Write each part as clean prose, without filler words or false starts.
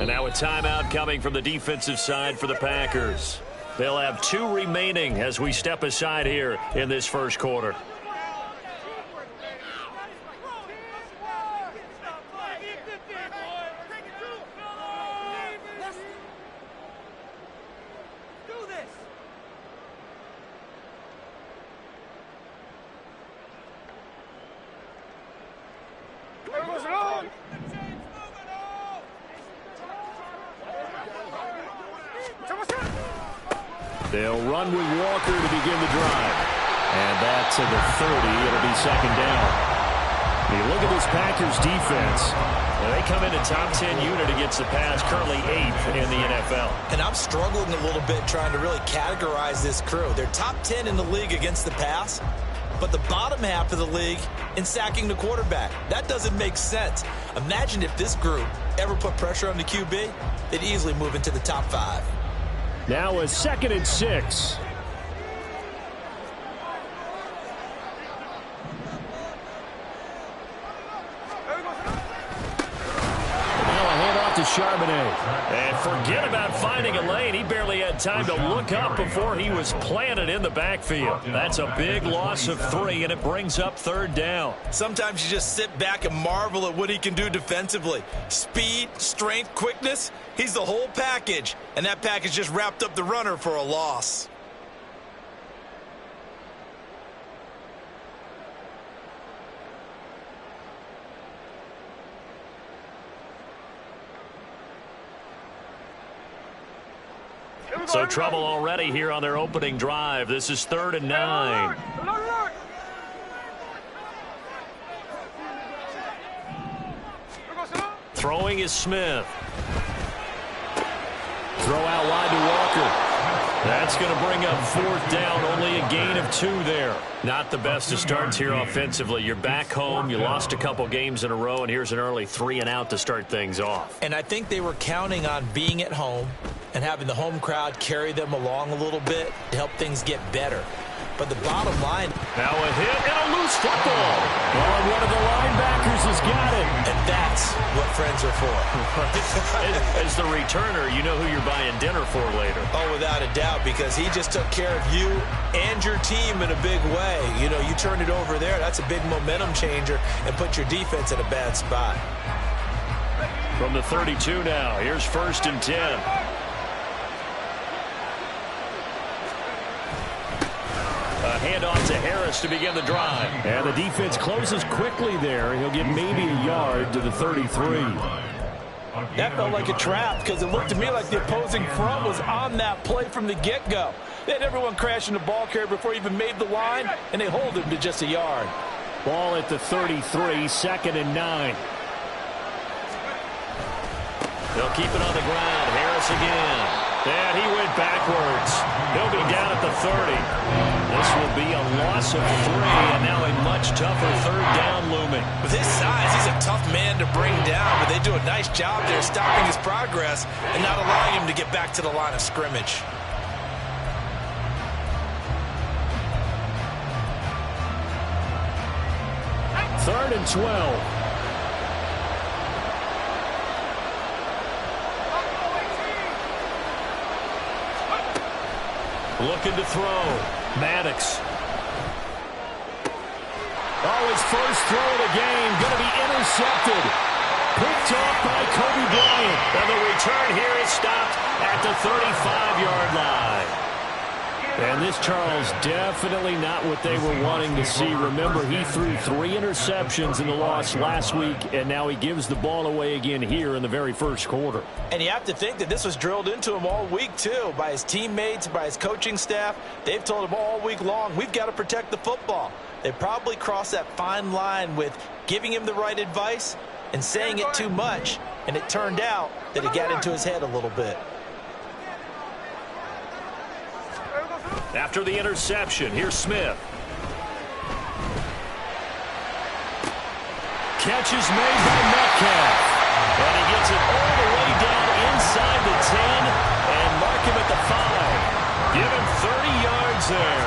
And now a timeout coming from the defensive side for the Packers. They'll have 2 remaining as we step aside here in this first quarter. They'll run with Walker to begin the drive. And that to the 30. It'll be second down. You look at this Packers defense. They come in a top 10 unit against the pass, currently 8th in the NFL. And I'm struggling a little bit trying to really categorize this crew. They're top 10 in the league against the pass, but the bottom half of the league in sacking the quarterback. That doesn't make sense. Imagine if this group ever put pressure on the QB, they'd easily move into the top 5. Now a 2nd and 6. To Charbonnet. And forget about finding a lane. He barely had time to look up before he was planted in the backfield. That's a big loss of 3, and it brings up 3rd down. Sometimes you just sit back and marvel at what he can do defensively. Speed, strength, quickness. He's the whole package. And that package just wrapped up the runner for a loss. So trouble already here on their opening drive. This is 3rd and 9. Throwing is Smith. Throw out wide to Walker. That's going to bring up 4th down. Only a gain of 2 there. Not the best of starts here offensively. You're back home. You lost a couple games in a row, and here's an early 3 and out to start things off. And I think they were counting on being at home and having the home crowd carry them along a little bit to help things get better. But the bottom line... Now a hit and a loose football. Oh, and one of the linebackers has got it. And that's what friends are for. As the returner, you know who you're buying dinner for later. Oh, without a doubt, because he just took care of you and your team in a big way. You know, you turn it over there, that's a big momentum changer and put your defense in a bad spot. From the 32 now, here's 1st and 10. A handoff to Harris to begin the drive. And the defense closes quickly there. He'll get maybe a yard to the 33. That felt like a trap because it looked to me like the opposing front was on that play from the get-go. They had everyone crashing the ball carrier before he even made the line, and they hold him to just a yard. Ball at the 33, 2nd and 9. They'll keep it on the ground. Harris again. And he went backwards. He'll be down at the 30. This will be a loss of 3, and now a much tougher 3rd down looming. With his size, he's a tough man to bring down, but they do a nice job there stopping his progress and not allowing him to get back to the line of scrimmage. Third and 12. Looking to throw. Maddox. Oh, his first throw of the game. Going to be intercepted. Picked off by Kobe Bryant. And the return here is stopped at the 35-yard line. And this, Charles, definitely not what they were wanting to see. Remember, he threw 3 interceptions in the loss last week, and now he gives the ball away again here in the very first quarter. And you have to think that this was drilled into him all week, too, by his teammates, by his coaching staff. They've told him all week long, we've got to protect the football. They probably crossed that fine line with giving him the right advice and saying it too much, and it turned out that it got into his head a little bit. After the interception, here's Smith. Catch is made by Metcalf. And he gets it all the way down inside the 10 and mark him at the 5. Give him 30 yards there.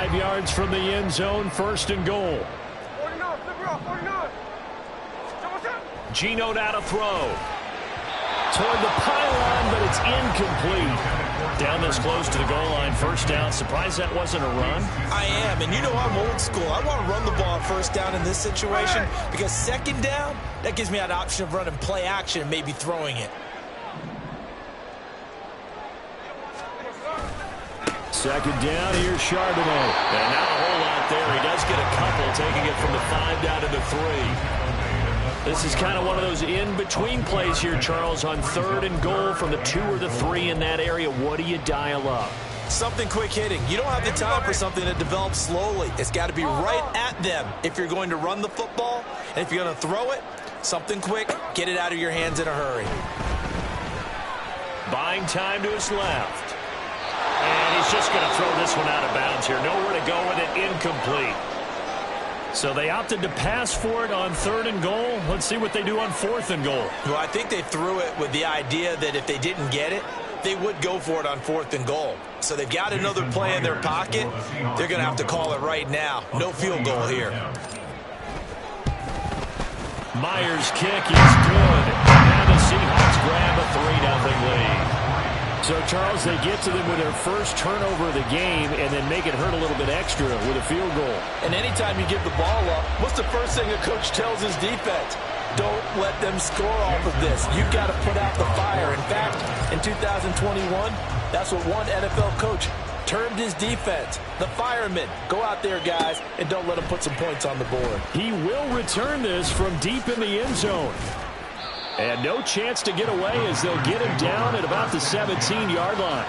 5 yards from the end zone, first and goal. Geno now to throw. Toward the pylon, but it's incomplete. Down this close to the goal line, first down. Surprised that wasn't a run? I am, and you know I'm old school. I want to run the ball on first down in this situation because second down, that gives me that option of running play action and maybe throwing it. Second down, here's Charbonnet. And not a whole lot there. He does get a couple, taking it from the 5 down to the 3. This is kind of one of those in-between plays here, Charles, on third and goal from the 2 or the 3 in that area. What do you dial up? Something quick hitting. You don't have the time for something that develops slowly. It's got to be right at them if you're going to run the football. And if you're going to throw it, something quick, get it out of your hands in a hurry. Buying time to his left. And he's just going to throw this one out of bounds here. Nowhere to go with it, incomplete. So they opted to pass for it on third and goal. Let's see what they do on fourth and goal. Well, I think they threw it with the idea that if they didn't get it, they would go for it on fourth and goal. So they've got another play in their pocket. They're going to have to call it right now. No field goal here. Myers' kick is good. And the Seahawks grab a 3-0 lead. So, Charles, they get to them with their first turnover of the game and then make it hurt a little bit extra with a field goal. And anytime you give the ball up, what's the first thing a coach tells his defense? Don't let them score off of this. You've got to put out the fire. In fact, in 2021, that's what one NFL coach termed his defense. The firemen. Go out there, guys, and don't let them put some points on the board. He will return this from deep in the end zone. And no chance to get away as they'll get him down at about the 17-yard line.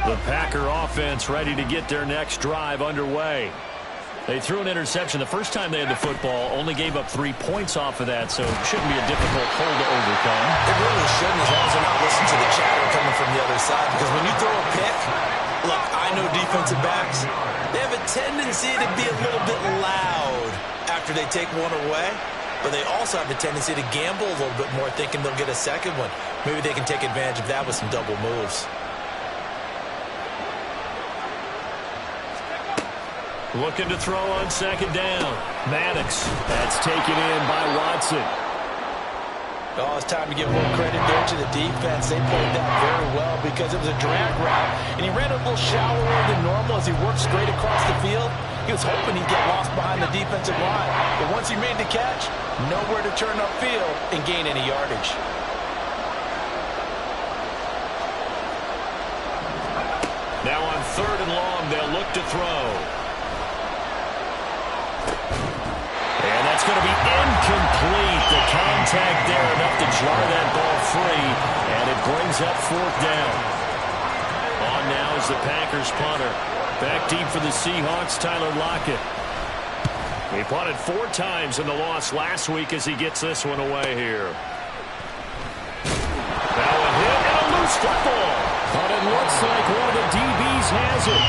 The Packer offense ready to get their next drive underway. They threw an interception the first time they had the football, only gave up 3 points off of that, so it shouldn't be a difficult hole to overcome. It really shouldn't, as long as they're not listening to the chatter coming from the other side, because when you throw a pick, look, I know defensive backs, they have a tendency to be a little bit loud after they take one away, but they also have a tendency to gamble a little bit more, thinking they'll get a second one. Maybe they can take advantage of that with some double moves. Looking to throw on second down. Maddox. That's taken in by Watson. Oh, it's time to give a little credit there to the defense. They played that very well because it was a drag route, and he ran a little shallower than normal as he worked straight across the field. He was hoping he'd get lost behind the defensive line, but once he made the catch, nowhere to turn upfield and gain any yardage. Now on third and long, they'll look to throw. And that's going to be incomplete. The contact there enough to jar that ball free, and it brings up fourth down. On now is the Packers punter. Back deep for the Seahawks, Tyler Lockett. He punted 4 times in the loss last week as he gets this one away here. Now a hit and a loose football. But it looks like one of the DBs has it.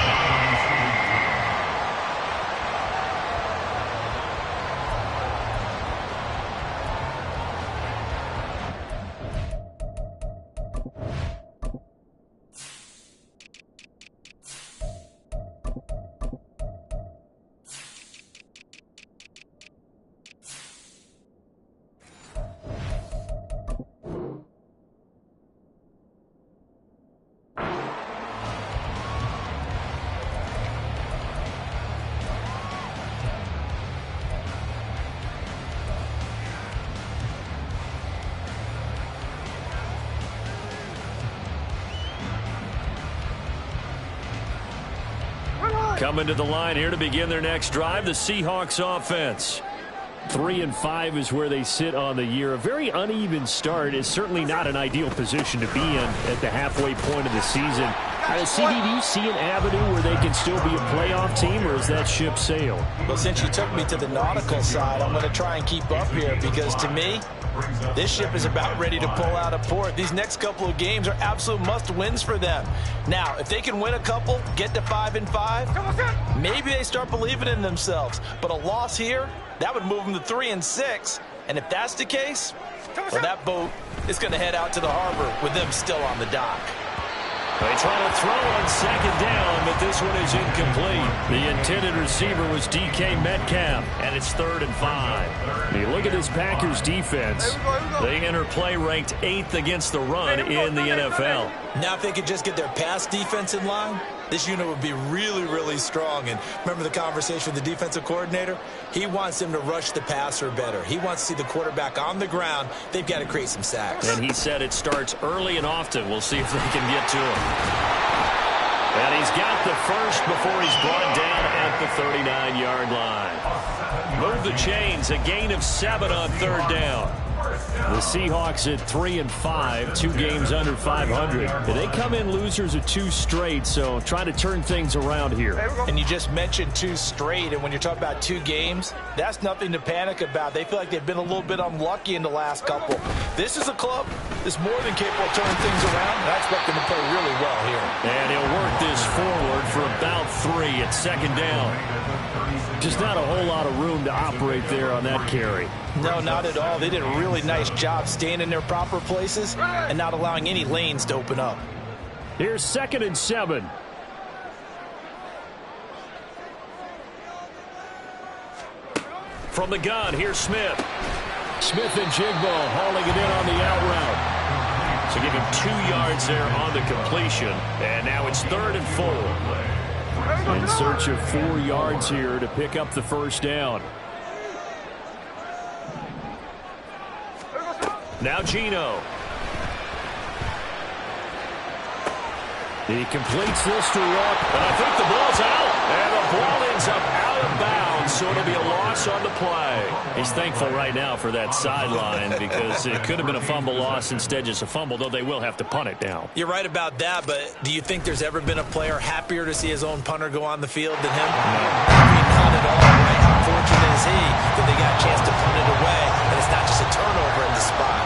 Coming to the line here to begin their next drive, the Seahawks offense. 3-5 is where they sit on the year. A very uneven start is certainly not an ideal position to be in at the halfway point of the season. CD, do you see an avenue where they can still be a playoff team, or is that ship sailed? Well, since you took me to the nautical side, I'm going to try and keep up here because, to me, this ship is about ready to pull out of port. These next couple of games are absolute must-wins for them. Now, if they can win a couple, get to 5-5, maybe they start believing in themselves. But a loss here, that would move them to 3-6. And if that's the case, well, that boat is going to head out to the harbor with them still on the dock. They try to throw on second down, but this one is incomplete. The intended receiver was DK Metcalf, and it's 3rd and 5. You look at this Packers defense. They enter play ranked 8th against the run in the NFL. Now, if they could just get their pass defense in line, this unit would be really, really strong. And remember the conversation with the defensive coordinator? He wants them to rush the passer better. He wants to see the quarterback on the ground. They've got to create some sacks. And he said it starts early and often. We'll see if they can get to him. And he's got the first before he's brought down at the 39-yard line. Move the chains, a gain of 7 on 3rd down. The Seahawks at 3-5, 2 games under 500. They come in losers of 2 straight, so try to turn things around here. And you just mentioned 2 straight, and when you're talking about 2 games, that's nothing to panic about. They feel like they've been a little bit unlucky in the last couple. This is a club that's more than capable of turning things around, and I expect them to play really well here. And he'll work this forward for about 3 at 2nd down. Just not a whole lot of room to operate there on that carry. No, not at all. They did a really nice job staying in their proper places and not allowing any lanes to open up. Here's 2nd and 7. From the gun, here's Smith. Smith and Jigba hauling it in on the out route. So give him 2 yards there on the completion. And now it's 3rd and 4. In search of 4 yards here to pick up the first down. Now Geno. He completes this to Rupp, and I think the ball's out. And the ball ends up out of bounds, so it'll be a loss on the play. He's thankful right now for that sideline because it could have been a fumble loss, instead just a fumble, though they will have to punt it now. You're right about that, but do you think there's ever been a player happier to see his own punter go on the field than him? No. I mean, not at all, right? How fortunate is he that they got a chance to punt it away, and it's not just a turnover in the spot.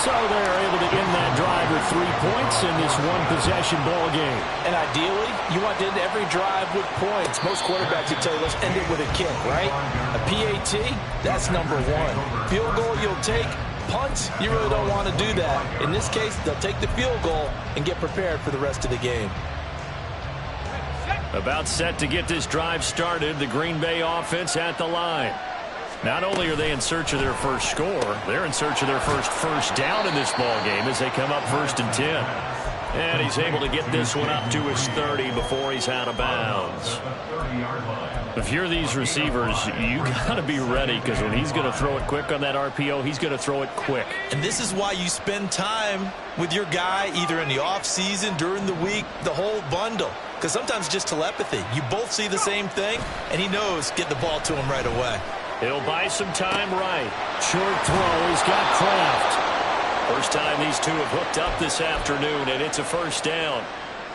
So they're able to end that drive with 3 points in this one-possession ball game. And ideally, you want to end every drive with points. Most quarterbacks would tell you, let's end it with a kick, right? A PAT, that's number 1. Field goal you'll take. Punts, you really don't want to do that. In this case, they'll take the field goal and get prepared for the rest of the game. About set to get this drive started, the Green Bay offense at the line. Not only are they in search of their first score, they're in search of their first down in this ball game as they come up 1st and 10. And he's able to get this one up to his 30 before he's out of bounds. If you're these receivers, you got to be ready because when he's going to throw it quick on that RPO, he's going to throw it quick. And this is why you spend time with your guy either in the offseason, during the week, the whole bundle. Because sometimes just telepathy. You both see the same thing, and he knows get the ball to him right away. He'll buy some time right. Short throw. He's got Kraft. First time these two have hooked up this afternoon, and it's a first down.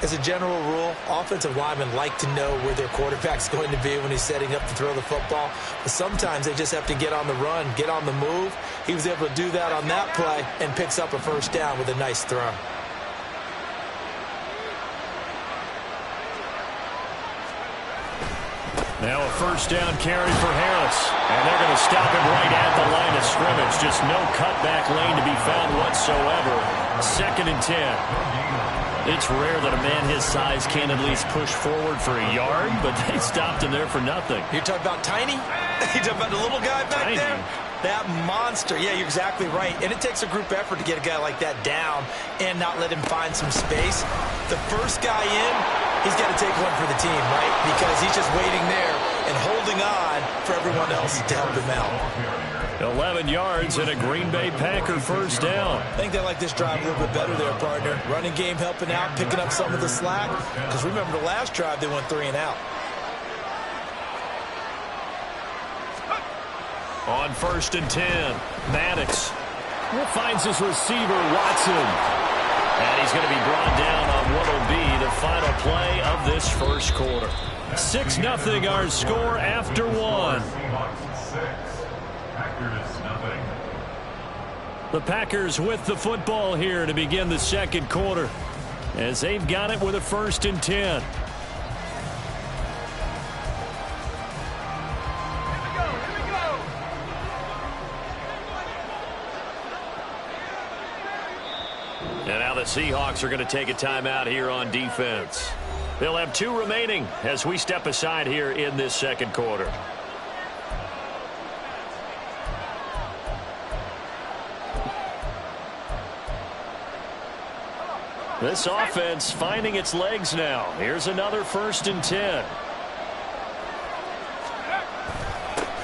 As a general rule, offensive linemen like to know where their quarterback's going to be when he's setting up to throw the football. But sometimes they just have to get on the run, get on the move. He was able to do that on that play and picks up a first down with a nice throw. Now a first down carry for Harris. And they're going to stop him right at the line of scrimmage. Just no cutback lane to be found whatsoever. 2nd and 10. It's rare that a man his size can at least push forward for a yard, but they stopped him there for nothing. You're talking about Tiny? You're talking about the little guy back Tiny. there? That monster. Yeah, you're exactly right. And it takes a group effort to get a guy like that down and not let him find some space. The first guy in, he's got to take one for the team, right? Because he's just waiting there and holding on for everyone else to help him out. 11 yards and a Green Bay Packer first down. I think they like this drive a little bit better there, partner. Running game helping out, picking up some of the slack. Because remember the last drive, they went 3 and out. On 1st and 10, Maddox finds his receiver, Watson. And he's going to be brought down on what will be first quarter. 6-0 our score after one. The Packers with the football here to begin the second quarter, as they've got it with a 1st and 10. And now the Seahawks are going to take a timeout here on defense. They'll have 2 remaining as we step aside here in this second quarter. This offense finding its legs now. Here's another 1st and 10.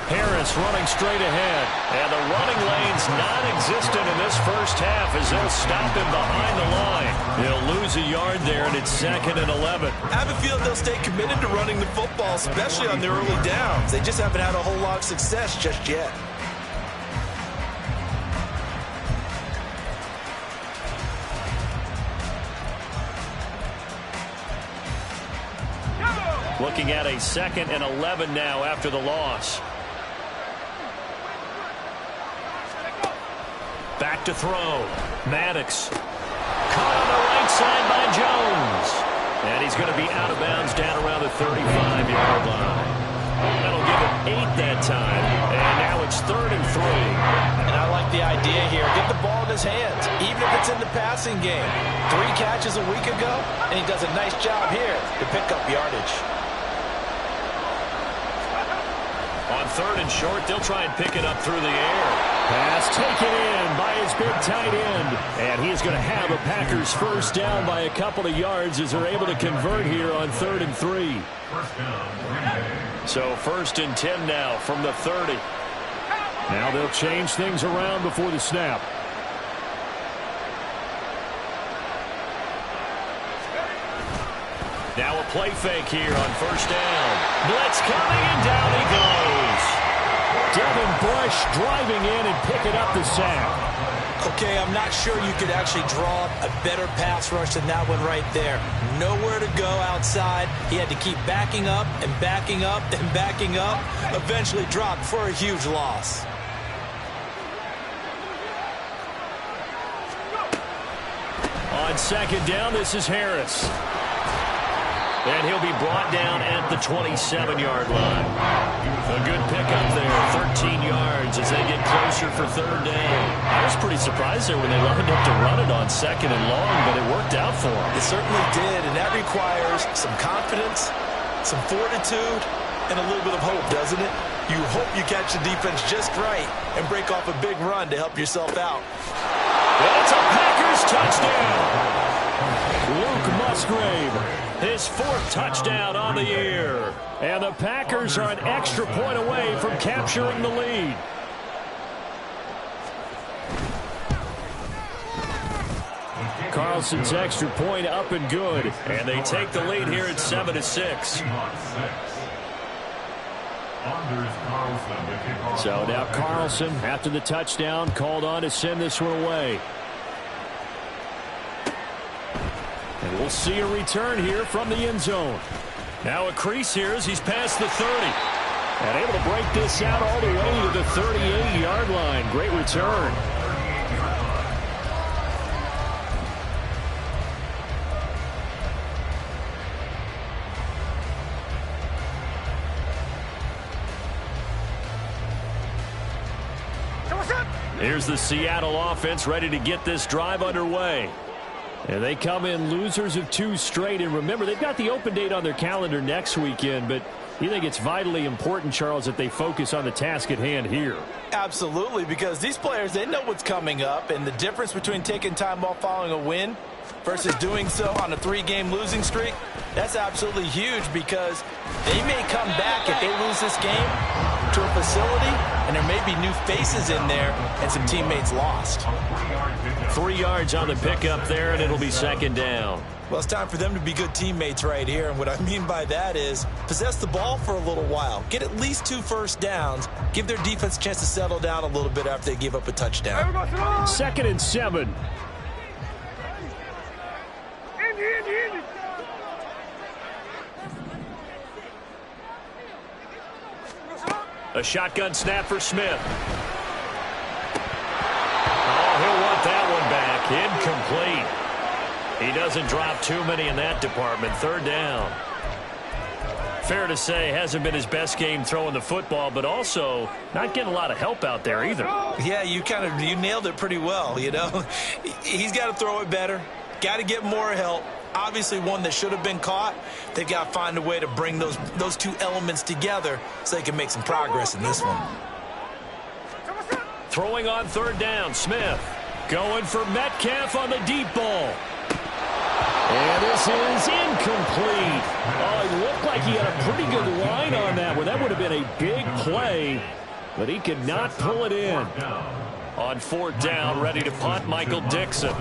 Harris running straight ahead. And the running lane's non-existent in this first half as they'll stop him behind the line. He'll lose a yard there, and it's 2nd and 11. I have a feeling they'll stay committed to running the football, especially on their early downs. They just haven't had a whole lot of success just yet. Looking at a 2nd and 11 now after the loss. Back to throw. Maddox. Caught on the right side by Jones. And he's going to be out of bounds down around the 35-yard line. That'll give him 8 that time. And now it's 3rd and 3. And I like the idea here. Get the ball in his hands, even if it's in the passing game. 3 catches a week ago, and he does a nice job here to pick up yardage. On 3rd and short, they'll try and pick it up through the air. Pass taken in by his big tight end. And he's going to have a Packers first down by a couple of yards as they're able to convert here on 3rd and 3. So 1st and 10 now from the 30. Now they'll change things around before the snap. Now a play fake here on 1st down. Blitz coming, and down he goes. Devin Bush driving in and picking up the sack. Okay, I'm not sure you could actually draw up a better pass rush than that one right there. Nowhere to go outside. He had to keep backing up and backing up and backing up. Eventually dropped for a huge loss. On 2nd down, this is Harris. And he'll be brought down at the 27-yard line. A good pickup there, 13 yards as they get closer for 3rd down. I was pretty surprised there when they lined up to run it on 2nd and long, but it worked out for them. It certainly did, and that requires some confidence, some fortitude, and a little bit of hope, doesn't it? You hope you catch the defense just right and break off a big run to help yourself out. And it's a Packers touchdown. Luke Musgrave, his 4th touchdown on the year. And the Packers are an extra point away from capturing the lead. Carlson's extra point up and good. And they take the lead here at 7-6. So now Carlson, after the touchdown, called on to send this one away. And we'll see a return here from the end zone. Now a crease here as he's past the 30. And able to break this out all the way to the 38-yard line. Great return. Here's the Seattle offense ready to get this drive underway. And they come in losers of 2 straight. And remember, they've got the open date on their calendar next weekend. But you think it's vitally important, Charles, that they focus on the task at hand here? Absolutely, because these players, they know what's coming up. And the difference between taking time off following a win versus doing so on a 3-game losing streak, that's absolutely huge, because they may come back if they lose this game to a facility and there may be new faces in there and some teammates lost. 3 yards on the pickup there, and it'll be 2nd down. Well, it's time for them to be good teammates right here, and what I mean by that is possess the ball for a little while, get at least 2 first downs, give their defense a chance to settle down a little bit after they give up a touchdown. 2nd and 7. A shotgun snap for Smith. Oh, he'll want that one back. Incomplete. He doesn't drop too many in that department. Third down. Fair to say, hasn't been his best game throwing the football, but also not getting a lot of help out there either. Yeah, you nailed it pretty well, you know. He's got to throw it better. Got to get more help. Obviously one that should have been caught. They've got to find a way to bring those two elements together so they can make some progress in this one. Throwing on third down, Smith. Going for Metcalf on the deep ball. And this is incomplete. Oh, it looked like he had a pretty good line on that one. That would have been a big play, but he could not pull it in. On fourth down, ready to punt, Michael Dixon.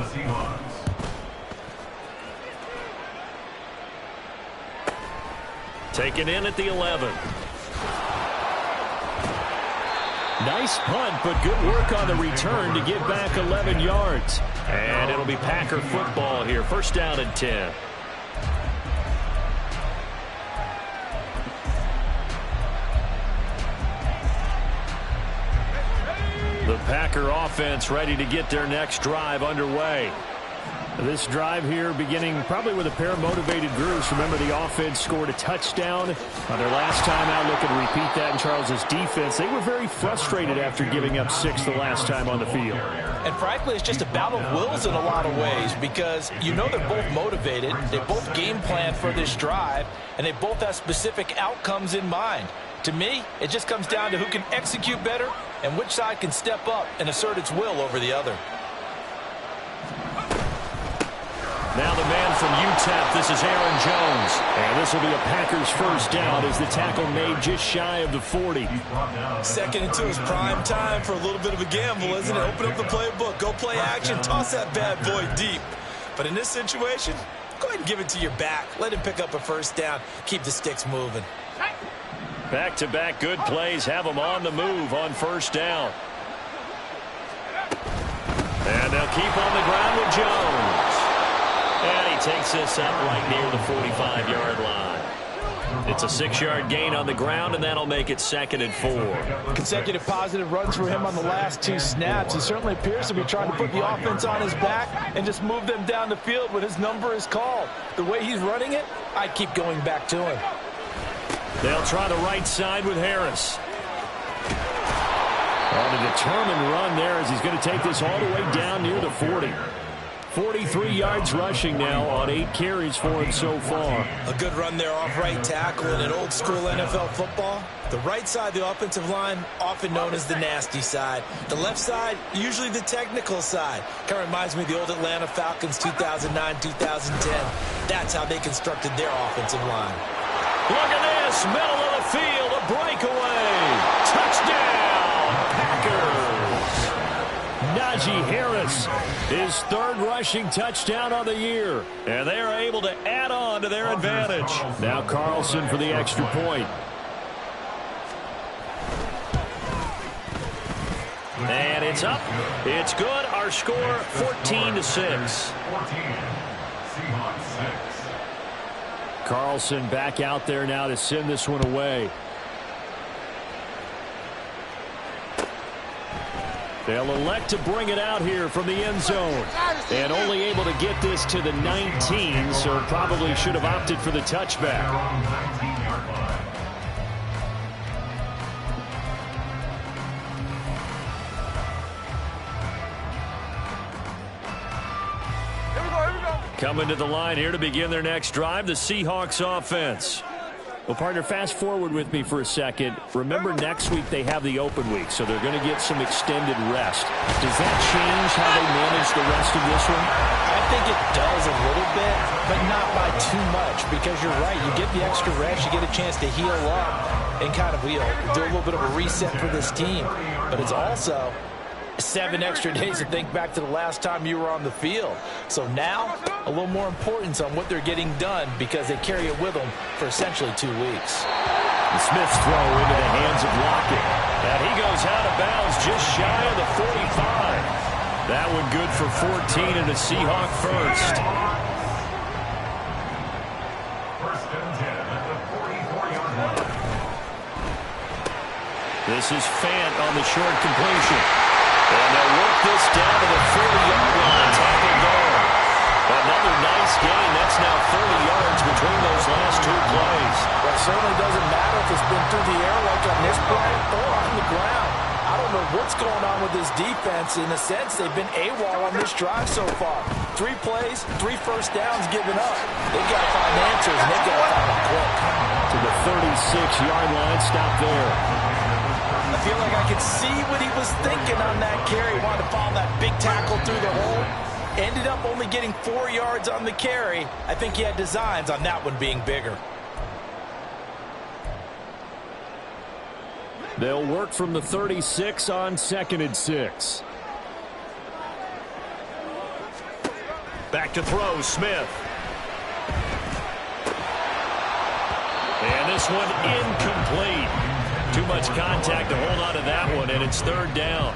Taken in at the 11. Nice punt, but good work on the return to get back 11 yards. And it'll be Packer football here. First down and 10. The Packer offense ready to get their next drive underway. This drive here beginning probably with a pair of motivated groups. Remember, the offense scored a touchdown on their last time out. Looking to repeat that in Charles's defense. They were very frustrated after giving up 6 the last time on the field. And frankly, it's just a battle of wills in a lot of ways because you know they're both motivated. They both game plan for this drive, and they both have specific outcomes in mind. To me, it just comes down to who can execute better and which side can step up and assert its will over the other. Now the man from UTEP, this is Aaron Jones. And this will be a Packers first down as the tackle made just shy of the 40. Second and 2 is prime time for a little bit of a gamble, isn't it? Open up the playbook, go play action, toss that bad boy deep. But in this situation, go ahead and give it to your back. Let him pick up a first down. Keep the sticks moving. Back-to-back good plays have them on the move on first down. And they'll keep on the ground with Jones. And he takes this up right near the 45-yard line. It's a 6-yard gain on the ground, and that'll make it 2nd and 4. Consecutive positive runs for him on the last 2 snaps. He certainly appears to be trying to put the offense on his back and just move them down the field when his number is called. The way he's running it, I keep going back to him. They'll try the right side with Harris. On a determined run there as he's going to take this all the way down near the 40. 43 yards rushing now on 8 carries for him so far. A good run there off right tackle in an old school NFL football. The right side, the offensive line, often known as the nasty side. The left side, usually the technical side. Kind of reminds me of the old Atlanta Falcons 2009-2010. That's how they constructed their offensive line. Look at this, middle of the field, a breakaway. Touchdown, Packers. Najee Harris, his 3rd rushing touchdown on the year. And they are able to add on to their advantage. Now Carlson for the extra point. And it's up. It's good. Our score, 14-6. Carlson back out there now to send this one away. They'll elect to bring it out here from the end zone. And only able to get this to the 19, so probably should have opted for the touchback. Coming to the line here to begin their next drive, the Seahawks offense. Well, partner, fast forward with me for a second. Remember, next week they have the open week, so they're going to get some extended rest. Does that change how they manage the rest of this one? I think it does a little bit, but not by too much, because you're right. You get the extra rest, you get a chance to heal up and kind of do a little bit of a reset for this team. But it's also 7 extra days to think back to the last time you were on the field. So now, a little more importance on what they're getting done because they carry it with them for essentially 2 weeks. The Smith's throw into the hands of Lockett. And he goes out of bounds just shy of the 45. That one good for 14 and a Seahawk first. This is Fant on the short completion. And they'll work this down to the 40-yard line. Tackled there. Another nice gain. That's now 30 yards between those last two plays. Well, it certainly doesn't matter if it's been through the air like on this play or on the ground. I don't know what's going on with this defense. In a sense, they've been AWOL on this drive so far. 3 plays, 3 first downs given up. They've got to find answers, and they've got to find them quick. To the 36-yard line. Stop there. I feel like I could see what he was thinking on that carry. He wanted to follow that big tackle through the hole. Ended up only getting 4 yards on the carry. I think he had designs on that one being bigger. They'll work from the 36 on 2nd and 6. Back to throw, Smith. And this one incomplete. Too much contact to hold on to that one, and it's 3rd down.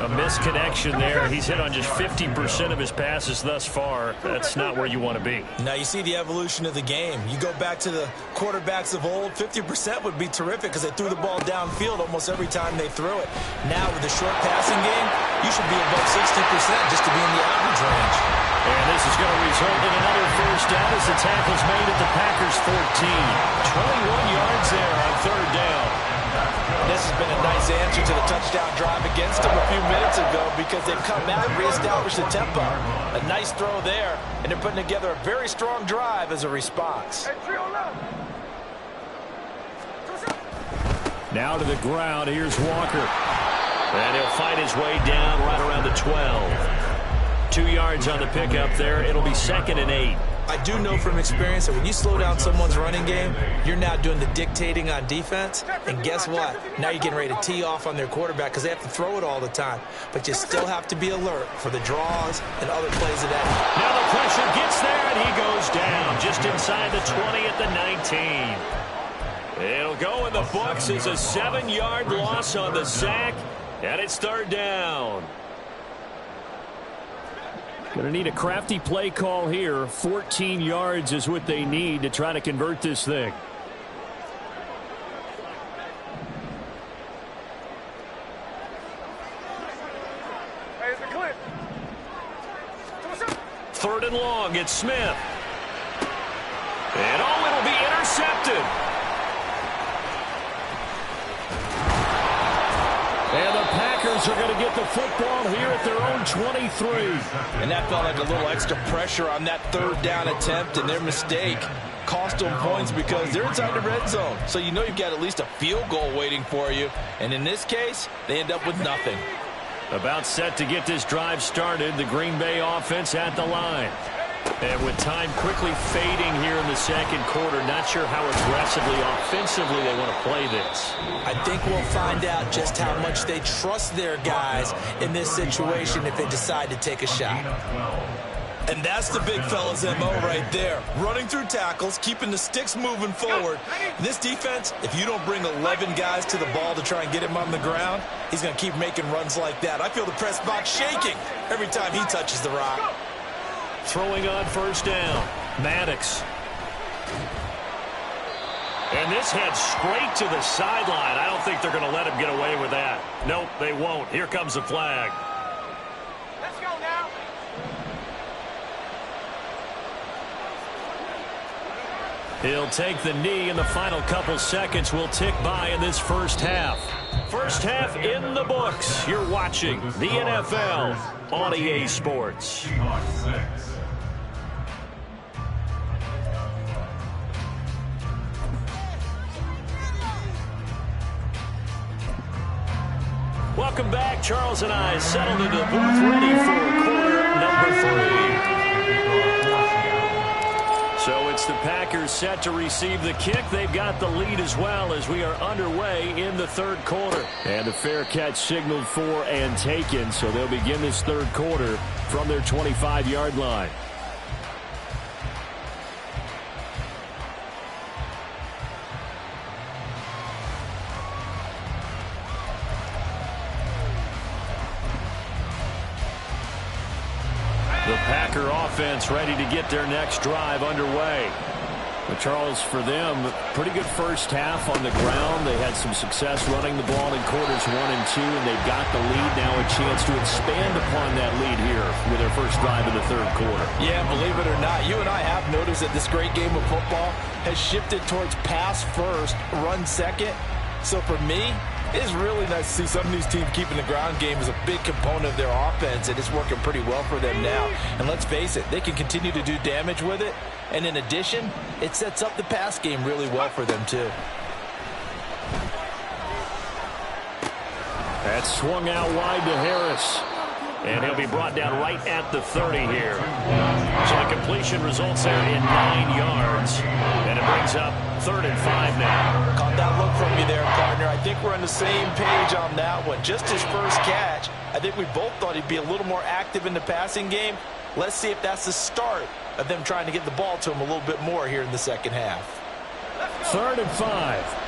A misconnection there. He's hit on just 50% of his passes thus far. That's not where you want to be. Now you see the evolution of the game. You go back to the quarterbacks of old, 50% would be terrific because they threw the ball downfield almost every time they threw it. Now with the short passing game, you should be above 60% just to be in the average range. And this is going to result in another first down as the tackle's made at the Packers' 14. 21 yards there on 3rd down. This has been a nice answer to the touchdown drive against them a few minutes ago because they've come out and reestablished the tempo. A nice throw there, and they're putting together a very strong drive as a response. Now to the ground. Here's Walker. And he'll find his way down right around the 12. 2 yards on the pickup there. It'll be 2nd and 8. I do know from experience that when you slow down someone's running game, you're now doing the dictating on defense. And guess what? Now you're getting ready to tee off on their quarterback because they have to throw it all the time. But you still have to be alert for the draws and other plays of that. Now the pressure gets there, and he goes down just inside the 20 at the 19. It'll go in the books as a 7-yard loss on the sack, and it's 3rd down. Going to need a crafty play call here. 14 yards is what they need to try to convert this thing. Third and long, it's Smith. And it'll be intercepted. And the Packers are going to get the football here at their own 23. And that felt like a little extra pressure on that 3rd down attempt, and their mistake cost them points because they're inside the red zone. So you know you've got at least a field goal waiting for you. And in this case, they end up with nothing. About set to get this drive started, the Green Bay offense at the line. And with time quickly fading here in the 2nd quarter, not sure how aggressively, offensively they want to play this. I think we'll find out just how much they trust their guys in this situation if they decide to take a shot. And that's the big fella's MO right there. Running through tackles, keeping the sticks moving forward. This defense, if you don't bring 11 guys to the ball to try and get him on the ground, he's going to keep making runs like that. I feel the press box shaking every time he touches the rock. Throwing on 1st down, Maddox. And this heads straight to the sideline. I don't think they're going to let him get away with that. Nope, they won't. Here comes the flag. Let's go now. He'll take the knee, and the final couple seconds will tick by in this first half. First half in the books. You're watching the NFL on EA Sports. Welcome back. Charles and I settled into the booth ready for quarter number 3. So it's the Packers set to receive the kick. They've got the lead as well as we are underway in the 3rd quarter. And a fair catch signaled for and taken, so they'll begin this 3rd quarter from their 25-yard line. The Packer offense ready to get their next drive underway. But Charles, for them, pretty good first half on the ground. They had some success running the ball in quarters 1 and 2, and they've got the lead. Now a chance to expand upon that lead here with their first drive in the third quarter. Yeah, believe it or not, you and I have noticed that this great game of football has shifted towards pass first, run second. So for me, it is really nice to see some of these teams keeping the ground game as a big component of their offense, and it's working pretty well for them now. And let's face it, they can continue to do damage with it. And in addition, it sets up the pass game really well for them, too. That's swung out wide to Harris. And he'll be brought down right at the 30 here. So the completion results there in 9 yards. And it brings up 3rd and 5 now. Caught that look from you there, partner. I think we're on the same page on that one. Just his first catch, I think we both thought he'd be a little more active in the passing game. Let's see if that's the start of them trying to get the ball to him a little bit more here in the second half. 3rd and 5.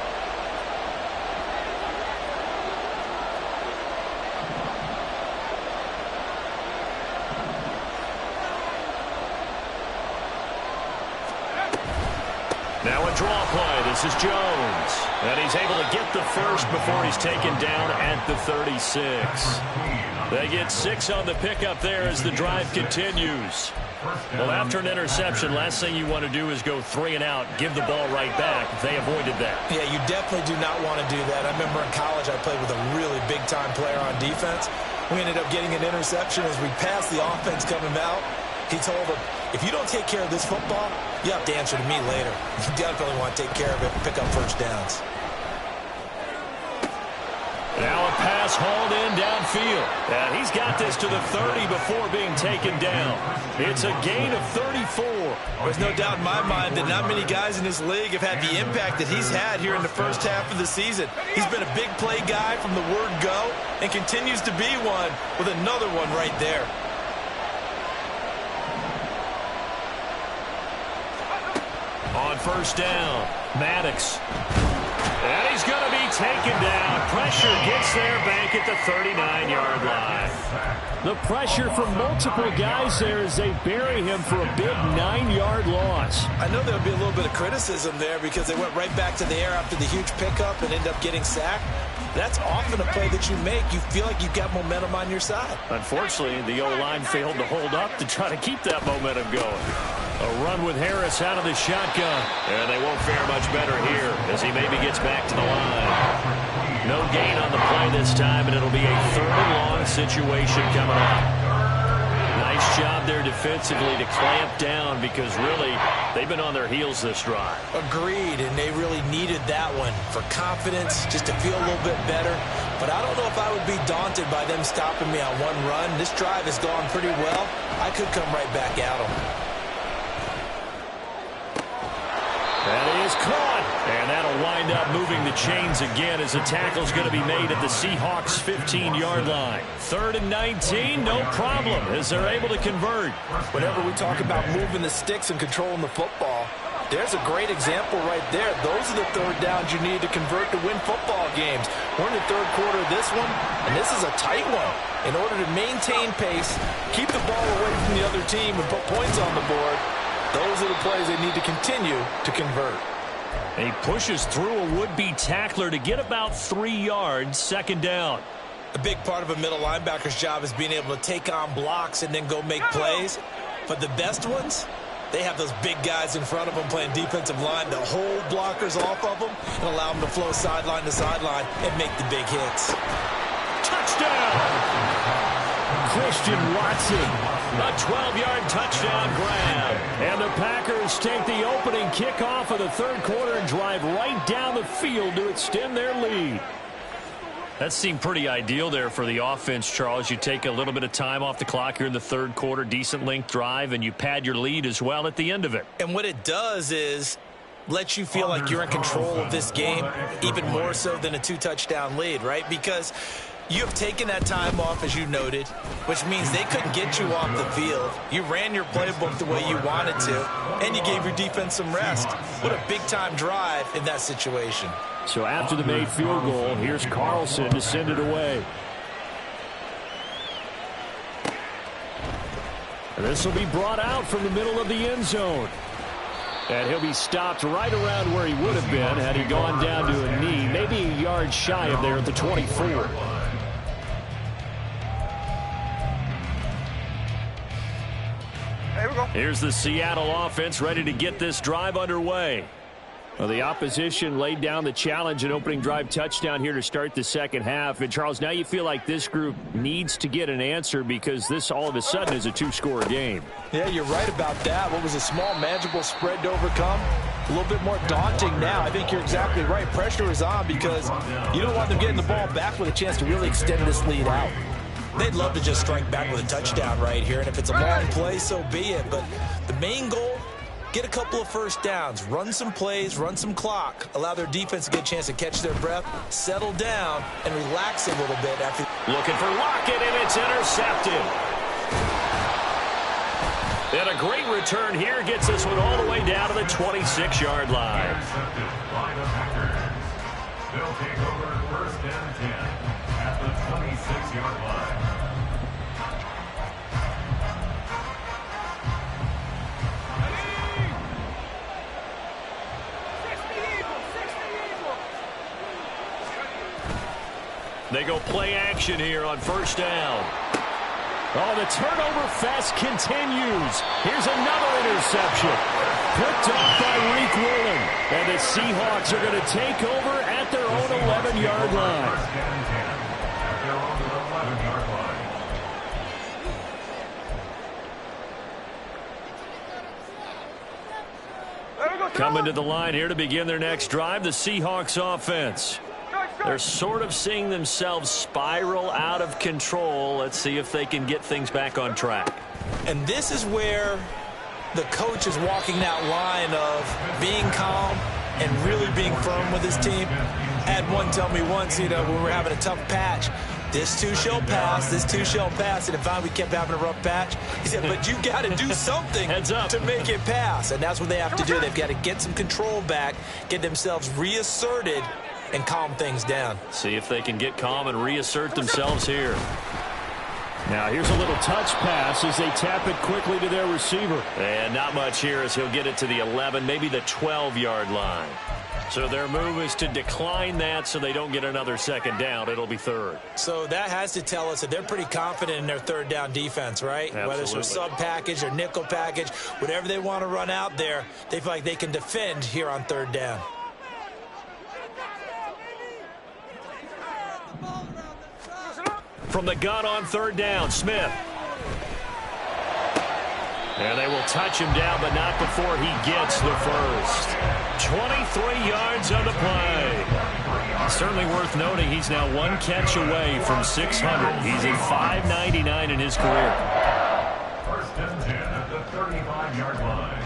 Now a draw play. This is Jones. And he's able to get the first before he's taken down at the 36. They get 6 on the pickup there as the drive continues. Well, after an interception, last thing you want to do is go 3 and out, give the ball right back. They avoided that. Yeah, you definitely do not want to do that. I remember in college I played with a really big-time player on defense. We ended up getting an interception as we passed the offense coming out. He told him, if you don't take care of this football, you have to answer to me later. You definitely want to take care of it and pick up first downs. Now a pass hauled in downfield. And he's got this to the 30 before being taken down. It's a gain of 34. There's no doubt in my mind that not many guys in this league have had the impact that he's had here in the first half of the season. He's been a big play guy from the word go and continues to be one with another one right there. On first down, Maddox. And he's going to be taken down. Pressure gets there, Bank at the 39-yard line. The pressure from multiple guys there as they bury him for a big 9-yard loss. I know there'll be a little bit of criticism there because they went right back to the air after the huge pickup and ended up getting sacked. That's often a play that you make. You feel like you've got momentum on your side. Unfortunately, the O-line failed to hold up to try to keep that momentum going. A run with Harris out of the shotgun. And they won't fare much better here as he maybe gets back to the line. No gain on the play this time, and it'll be a 3rd and long situation coming up. Nice job there defensively to clamp down because really they've been on their heels this drive. Agreed, and they really needed that one for confidence, just to feel a little bit better. But I don't know if I would be daunted by them stopping me on one run. This drive has gone pretty well. I could come right back at them. That is caught, and that'll wind up moving the chains again as the tackle's going to be made at the Seahawks' 15-yard line. 3rd and 19, no problem, as they're able to convert. Whenever we talk about moving the sticks and controlling the football, there's a great example right there. Those are the 3rd downs you need to convert to win football games. We're in the 3rd quarter of this one, and this is a tight one. In order to maintain pace, keep the ball away from the other team, and put points on the board, those are the plays they need to continue to convert. And he pushes through a would-be tackler to get about 3 yards, 2nd down. A big part of a middle linebacker's job is being able to take on blocks and then go make plays. But the best ones, they have those big guys in front of them playing defensive line to hold blockers off of them and allow them to flow sideline to sideline and make the big hits. Touchdown! Christian Watson. A 12-yard touchdown grab. And the Packers take the opening kickoff of the 3rd quarter and drive right down the field to extend their lead. That seemed pretty ideal there for the offense, Charles. You take a little bit of time off the clock here in the 3rd quarter, decent length drive, and you pad your lead as well at the end of it. And what it does is let you feel like you're in control of this game, even more so than a 2-touchdown lead, right? Because you have taken that time off, as you noted, which means they couldn't get you off the field. You ran your playbook the way you wanted to, and you gave your defense some rest. What a big-time drive in that situation. So after the made field goal, here's Carlson to send it away. And this will be brought out from the middle of the end zone. And he'll be stopped right around where he would have been had he gone down to a knee, maybe a yard shy of there at the 24. Here's the Seattle offense ready to get this drive underway. Well, the opposition laid down the challenge and opening drive touchdown here to start the second half. And, Charles, now you feel like this group needs to get an answer because this all of a sudden is a two-score game. Yeah, you're right about that. What was a small, manageable spread to overcome? A little bit more daunting now. I think you're exactly right. Pressure is on because you don't want them getting the ball back with a chance to really extend this lead out. They'd love to just strike back with a touchdown right here, and if it's a long play, so be it. But the main goal, get a couple of first downs, run some plays, run some clock, allow their defense to get a chance to catch their breath, settle down, and relax a little bit after. Looking for Lockett, and it's intercepted. And a great return here gets this one all the way down to the 26-yard line. They'll take over 1st and 10 at the 26-yard line. They go play action here on 1st down. Oh, the turnover fest continues. Here's another interception. Picked off by Reek Woolen. And the Seahawks are going to take over at their own 11-yard line. Coming to the line here to begin their next drive, the Seahawks offense. They're sort of seeing themselves spiral out of control. Let's see if they can get things back on track. And this is where the coach is walking that line of being calm and really being firm with his team. I had one tell me once, when we're having a tough patch, this too shall pass, this too shall pass. And if we kept having a rough patch, he said, but you got to do something to make it pass. And that's what they have to do. They've got to get some control back, get themselves reasserted, and calm things down. See if they can get calm and reassert themselves here. Now here's a little touch pass as they tap it quickly to their receiver. And not much here as he'll get it to the 11, maybe the 12-yard line. So their move is to decline that so they don't get another second down. It'll be 3rd. So that has to tell us that they're pretty confident in their 3rd down defense, right? Absolutely. Whether it's their sub package or nickel package, whatever they want to run out there, they feel like they can defend here on 3rd down. From the gun on 3rd down, Smith. And they will touch him down, but not before he gets the first. 23 yards on the play. Certainly worth noting he's now one catch away from 600. He's at 599 in his career. 1st and 10 at the 35-yard line.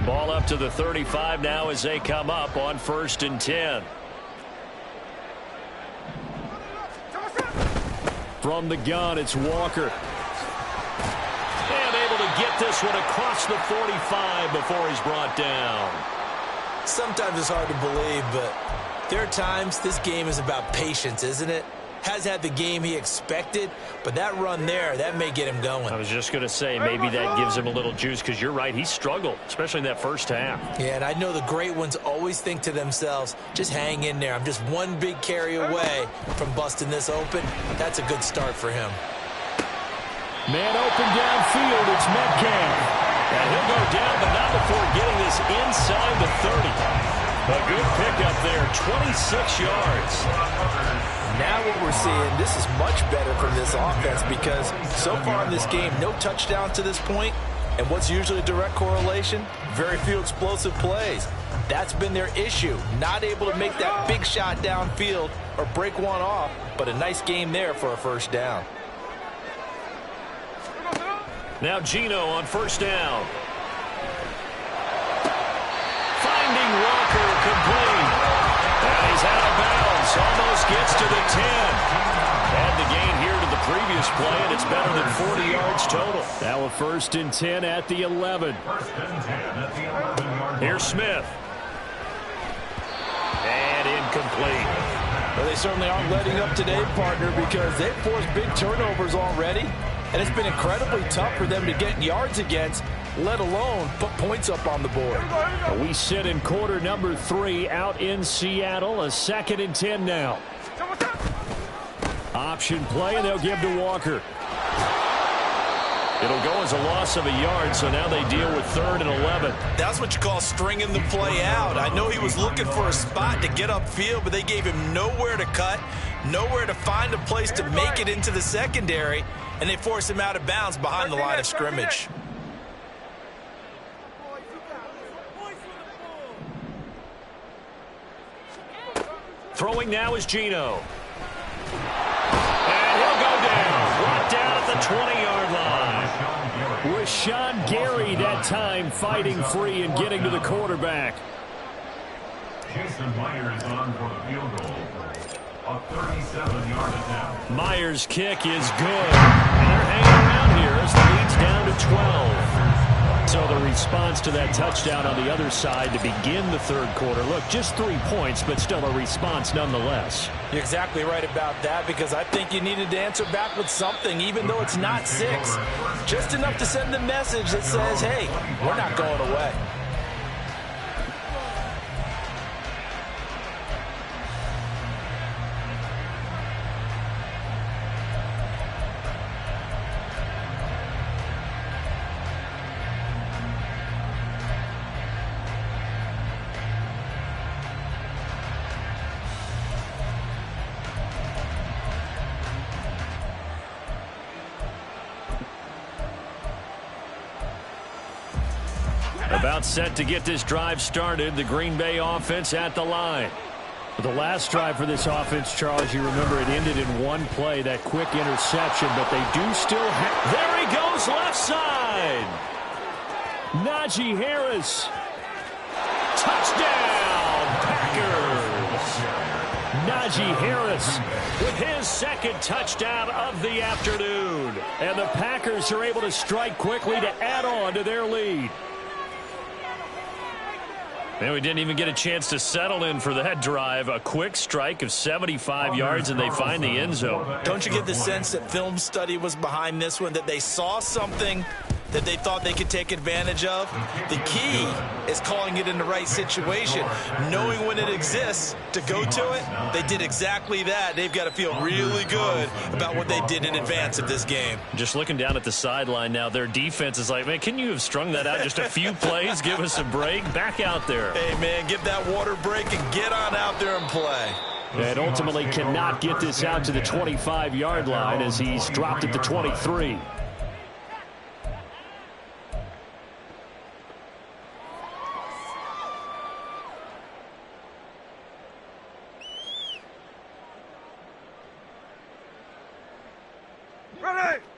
Ball up to the 35 now as they come up on 1st and 10. From the gun, it's Walker. And able to get this one across the 45 before he's brought down. Sometimes it's hard to believe, but there are times this game is about patience, isn't it? Has had the game he expected, but that run there, that may get him going. I was just going to say maybe that gives him a little juice because you're right, he struggled, especially in that first half. Yeah, and I know the great ones always think to themselves, just hang in there. I'm just one big carry away from busting this open. That's a good start for him. Man open downfield, it's Metcalf. And he'll go down, but not before getting this inside the 30. A good pickup there, 26 yards. Now what we're seeing, this is much better from this offense because so far in this game, no touchdowns to this point. And what's usually a direct correlation? Very few explosive plays. That's been their issue. Not able to make that big shot downfield or break one off, but a nice game there for a 1st down. Now Gino on 1st down. Finding Walker complete. And he's out of bounds. Almost gets to the 10. Had the gain here to the previous play, and it's better than 40 yards total. Now a 1st and 10 at the 11. 1st and 10 at the 11-yard line. Here's Smith. And incomplete. Well, they certainly aren't letting up today, partner, because they've forced big turnovers already. and it's been incredibly tough for them to get yards against, let alone put points up on the board. We sit in quarter number 3 out in Seattle. A 2nd and 10 now. Option play, and they'll give to Walker. It'll go as a loss of a yard, so now they deal with 3rd and 11. That's what you call stringing the play out. I know he was looking for a spot to get upfield, but they gave him nowhere to cut, nowhere to find a place to make it into the secondary, and they forced him out of bounds behind the line of scrimmage. Throwing now is Geno. And he'll go down. Brought down at the 20-yard line. Rashawn Gary that time fighting free and getting to the quarterback. Jason Myers on for the field goal. A 37-yard attempt. Myers' kick is good. And they're hanging around here as the lead's down to 12. So the response to that touchdown on the other side to begin the 3rd quarter. Look, just 3 points, but still a response nonetheless. You're exactly right about that, because I think you needed to answer back with something, even though it's not 6. Just enough to send a message that says, hey, we're not going away. About set to get this drive started. The Green Bay offense at the line. The last drive for this offense, Charles, you remember it ended in one play, that quick interception, but they do still have... There he goes, left side. Najee Harris. Touchdown, Packers. Najee Harris with his 2nd touchdown of the afternoon. And the Packers are able to strike quickly to add on to their lead. And we didn't even get a chance to settle in for that drive. A quick strike of 75 yards, and they find the end zone. Don't you get the sense that film study was behind this one, that they saw something that they thought they could take advantage of? The key is calling it in the right situation, knowing when it exists to go to it. They did exactly that. They've got to feel really good about what they did in advance of this game. Just looking down at the sideline now, their defense is like, man, can you have strung that out just a few plays? Give us a break. Back out there. Hey, man, give that water break and get on out there and play. And ultimately cannot get this out to the 25-yard line as he's dropped at the 23.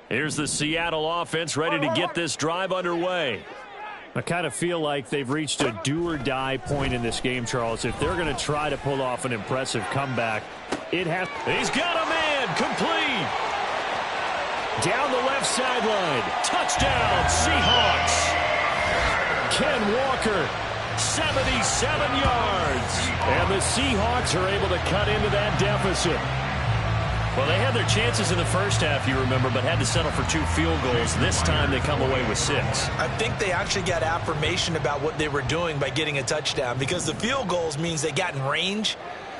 Here's the Seattle offense ready to get this drive underway. I kind of feel like they've reached a do-or-die point in this game, Charles. If they're going to try to pull off an impressive comeback, it has... He's got a man, complete. Down the left sideline. Touchdown, Seahawks. Ken Walker, 77 yards. And the Seahawks are able to cut into that deficit. Well, they had their chances in the first half, you remember, but had to settle for 2 field goals. This time they come away with 6. I think they actually got affirmation about what they were doing by getting a touchdown, because the field goals means they got in range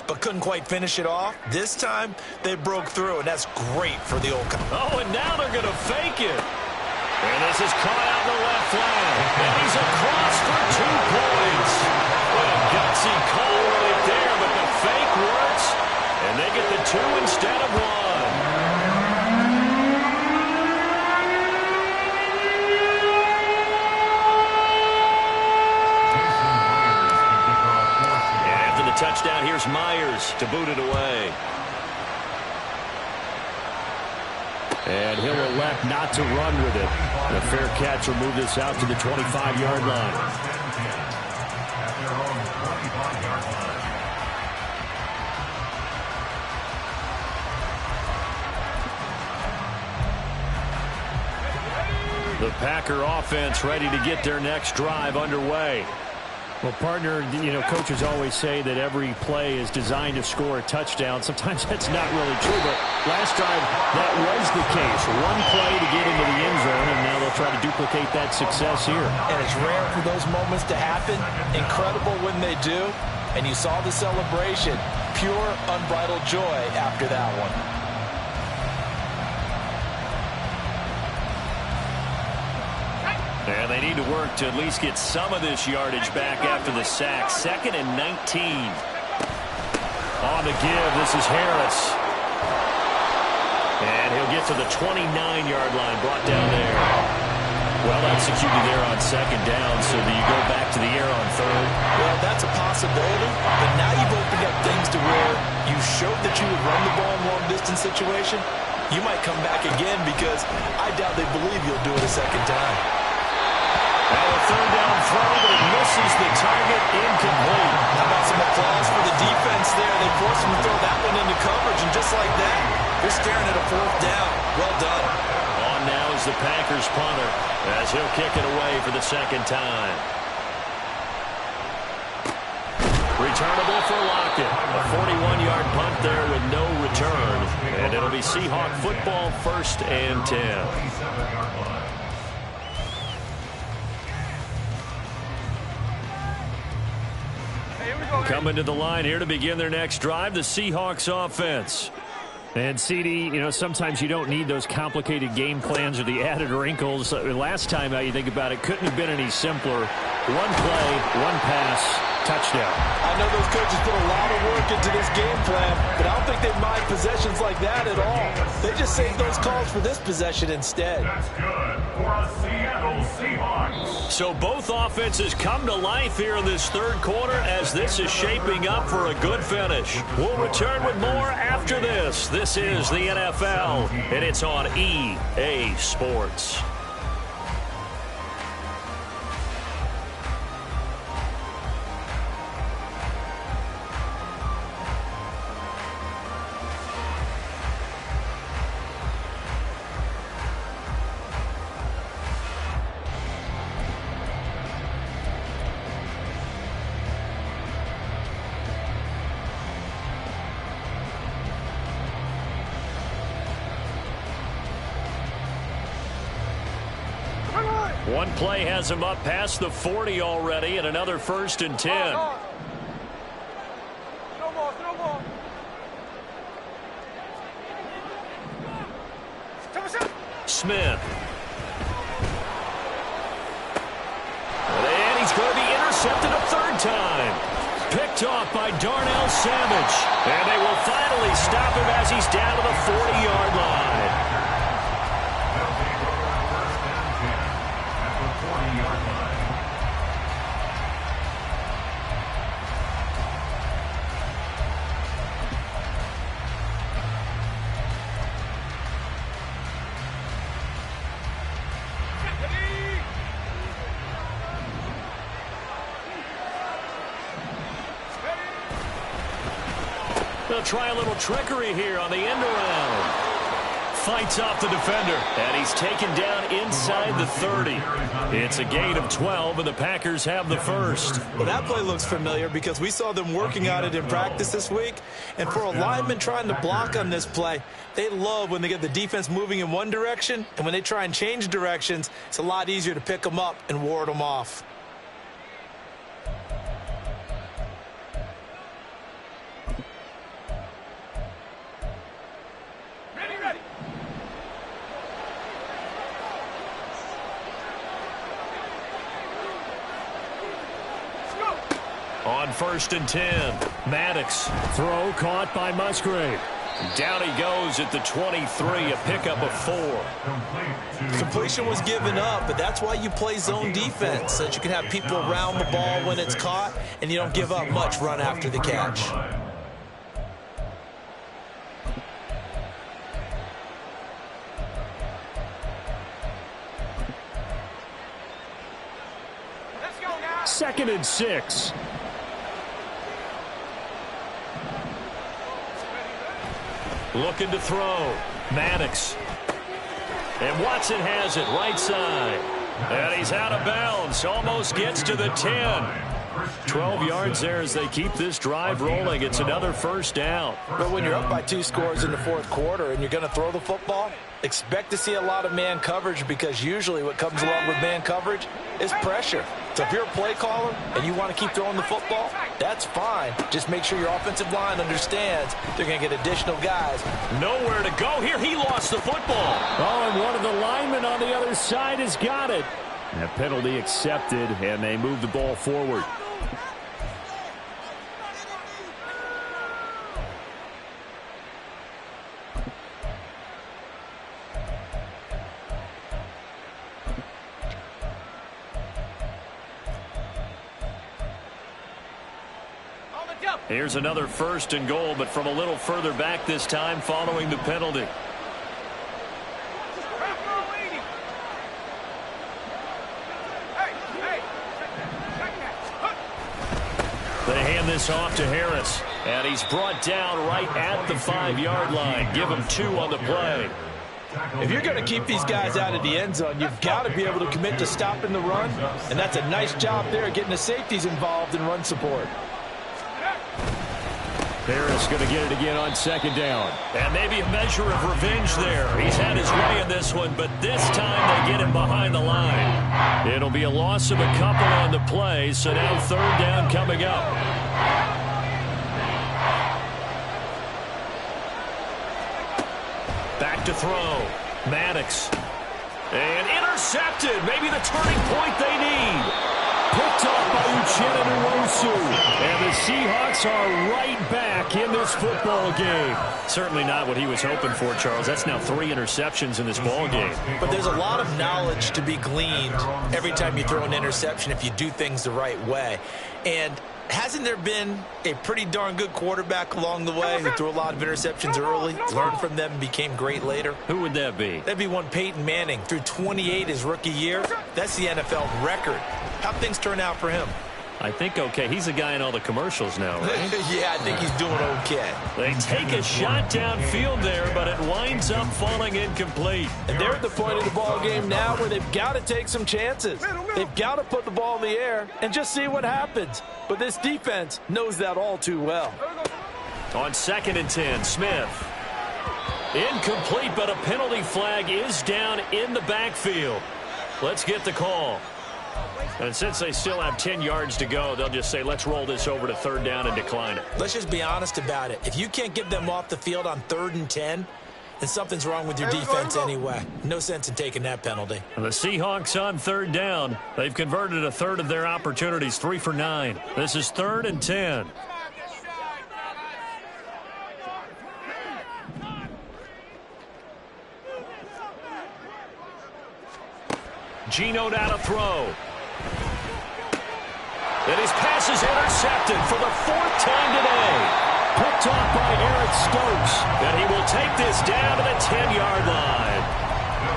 but couldn't quite finish it off. This time they broke through, and that's great for the old company. Oh, and now they're going to fake it. And this is caught out in the left flank. And he's across for 2 points. What a gutsy call right there, but the fake works. And they get the 2 instead of 1. And after the touchdown, here's Myers to boot it away. And he'll elect not to run with it. And a fair catch will move this out to the 25-yard line. The Packer offense ready to get their next drive underway. Well, partner, coaches always say that every play is designed to score a touchdown. Sometimes that's not really true, but last drive, that was the case. One play to get into the end zone, and now they'll try to duplicate that success here. And it's rare for those moments to happen. Incredible when they do. And you saw the celebration. Pure, unbridled joy after that one. And they need to work to at least get some of this yardage back after the sack. 2nd and 19. On the give, this is Harris. And he'll get to the 29-yard line, brought down there. Well executed there on 2nd down, so do you go back to the air on 3rd? Well, that's a possibility, but now you've opened up things to where you showed that you would run the ball in long-distance situation. You might come back again because I doubt they believe you'll do it a 2nd time. Now a 3rd down throw, but it misses the target, incomplete. How about some applause for the defense there? They forced him to throw that one into coverage, and just like that, you're staring at a 4th down. Well done. On now is the Packers punter, as he'll kick it away for the 2nd time. Returnable for Lockett. A 41-yard punt there with no return. And it'll be Seahawk football, 1st and 10. Coming to the line here to begin their next drive, the Seahawks offense. And, CD, sometimes you don't need those complicated game plans or the added wrinkles. Last time, you think about it, couldn't have been any simpler. One play, one pass, touchdown. I know those coaches put a lot of work into this game plan, but I don't think they mind possessions like that at all. They just save those calls for this possession instead. That's good for a Seattle Seahawks. So both offenses come to life here in this 3rd quarter as this is shaping up for a good finish. We'll return with more after this. This is the NFL, and it's on EA Sports. One play has him up past the 40 already, and another 1st and 10. Smith. And he's going to be intercepted a 3rd time. Picked off by Darnell Savage. And they will finally stop him as he's down to the 40-yard line. They'll try a little trickery here on the end around. Fights off the defender, and he's taken down inside the 30. It's a gain of 12, and the Packers have the 1st. Well, that play looks familiar because we saw them working on it in practice this week. And for a lineman trying to block on this play, they love when they get the defense moving in one direction, and when they try and change directions, it's a lot easier to pick them up and ward them off. On 1st and 10, Maddox. Throw caught by Musgrave. Down he goes at the 23, a pickup of 4. Completion was given up, but that's why you play zone defense, so that you can have people around the ball when it's caught, and you don't give up much run after the catch. Let's go now. 2nd and 6. Looking to throw. Maddox. And Watson has it right side. And he's out of bounds. Almost gets to the 10. 12 yards there as they keep this drive rolling. It's another first down. But when you're up by 2 scores in the fourth quarter and you're going to throw the football, expect to see a lot of man coverage, because usually what comes along with man coverage is pressure. So if you're a play caller and you want to keep throwing the football, that's fine. Just make sure your offensive line understands they're going to get additional guys. Nowhere to go here. He lost the football. Oh, and one of the linemen on the other side has got it. And a penalty accepted, and they move the ball forward. Here's another 1st and goal, but from a little further back this time following the penalty. They hand this off to Harris, and he's brought down right at the 5-yard line. Give him 2 on the play. If you're going to keep these guys out of the end zone, you've got to be able to commit to stopping the run, and that's a nice job there getting the safeties involved in run support. Harris going to get it again on 2nd down. And maybe a measure of revenge there. He's had his way in this one, but this time they get him behind the line. It'll be a loss of a couple on the play, so now 3rd down coming up. Back to throw. Maddox. And intercepted. Maybe the turning point they need. Picked off by Uchenna Nwosu. And the Seahawks are right back in this football game. Certainly not what he was hoping for, Charles. That's now 3 interceptions in this ball game. But there's a lot of knowledge to be gleaned every time you throw an interception if you do things the right way. And hasn't there been a pretty darn good quarterback along the way who threw a lot of interceptions early, learned from them, and became great later? Who would that be? That'd be one Peyton Manning. Threw 28 his rookie year. That's the NFL record. How'd things turn out for him? I think okay. He's a guy in all the commercials now, right? Yeah, I think he's doing okay. They take a shot downfield there, but it winds up falling incomplete. And they're at the point of the ball game now where they've got to take some chances. They've got to put the ball in the air and just see what happens. But this defense knows that all too well. On 2nd and 10, Smith. Incomplete, but a penalty flag is down in the backfield. Let's get the call. And since they still have 10 yards to go, they'll just say, let's roll this over to 3rd down and decline it. Let's just be honest about it. If you can't get them off the field on 3rd and 10, then something's wrong with your defense anyway. No sense in taking that penalty. And the Seahawks on 3rd down. They've converted 1/3 of their opportunities, 3 for 9. This is 3rd and 10. Geno now to throw. And his pass is intercepted for the 4th time today. Picked off by Eric Stokes. And he will take this down to the 10-yard line.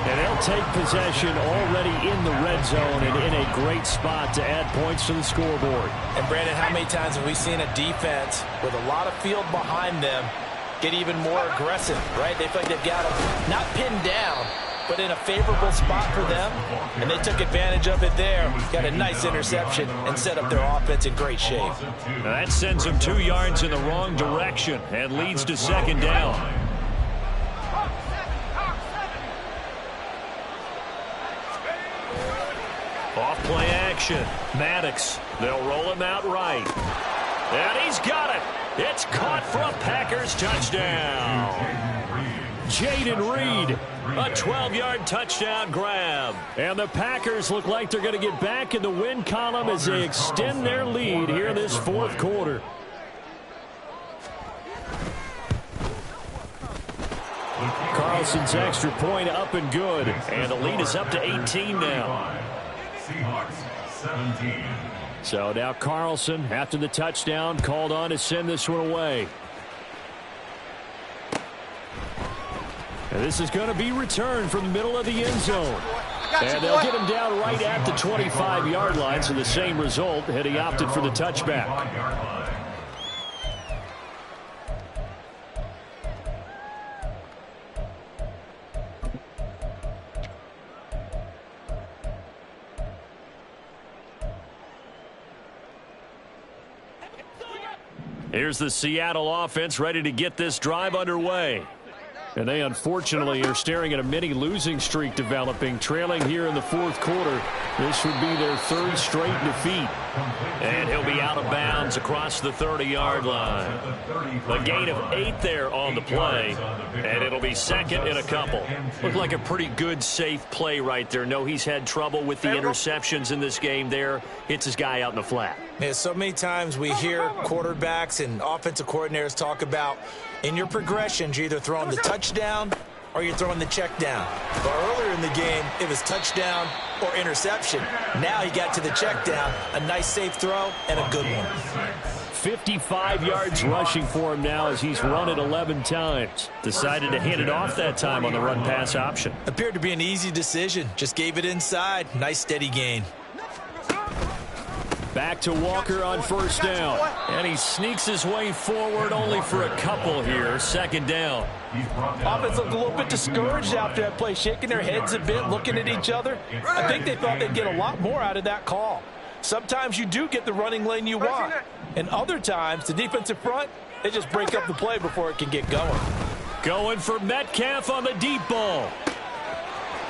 And they'll take possession already in the red zone and in a great spot to add points to the scoreboard. And, Brandon, how many times have we seen a defense with a lot of field behind them get even more aggressive, right? They feel like they've got them not pinned down, but in a favorable spot for them, and they took advantage of it there. Got a nice interception and set up their offense in great shape. That sends them 2 yards in the wrong direction and leads to 2nd down. Off play action. Maddox. They'll roll him out right. And he's got it. It's caught for a Packers touchdown. Jaden Reed, a 12-yard touchdown grab. And the Packers look like they're going to get back in the win column as they extend their lead here in this 4th quarter. Carlson's extra point up and good. And the lead is up to 18 now. Seahawks 17. So now Carlson, after the touchdown, called on to send this one away. And this is going to be returned from the middle of the end zone. And they'll get him down right at the 25-yard line, so the same result had he opted for the touchback. Here's the Seattle offense ready to get this drive underway. And they unfortunately are staring at a mini losing streak developing, trailing here in the fourth quarter. This would be their third straight defeat. And he'll be out of bounds across the 30-yard line. A gain of 8 there on the play, and it'll be second in a couple. Looked like a pretty good, safe play right there. No, he's had trouble with the interceptions in this game there. Hits his guy out in the flat. Yeah, so many times we hear quarterbacks and offensive coordinators talk about in your progressions, you're either throwing the touchdown or you're throwing the check down. But earlier in the game, it was touchdown or interception. Now he got to the check down, a nice safe throw, and a good one. 55 yards rushing for him now as he's run it 11 times. Decided to hand it off that time on the run-pass option. Appeared to be an easy decision. Just gave it inside. Nice steady gain. Back to Walker on first down. And he sneaks his way forward only for a couple here. Second down. Offense looked a little bit discouraged after that play, shaking their heads a bit, looking at each other. I think they thought they'd get a lot more out of that call. Sometimes you do get the running lane you want. And other times, the defensive front, they just break up the play before it can get going. Going for Metcalf on the deep ball.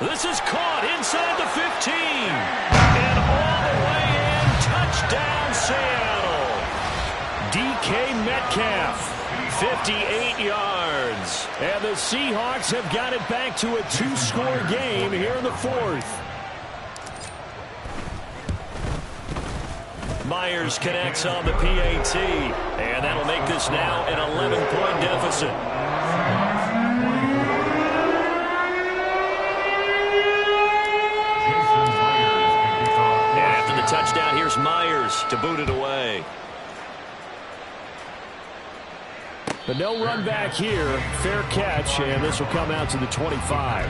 This is caught inside the 15. And all the way in, touchdown Seattle. DK Metcalf, 58 yards. And the Seahawks have got it back to a 2-score game here in the fourth. Myers connects on the PAT, and that'll make this now an 11-point deficit. And after the touchdown, here's Myers to boot it away. But no run back here. Fair catch, and this will come out to the 25.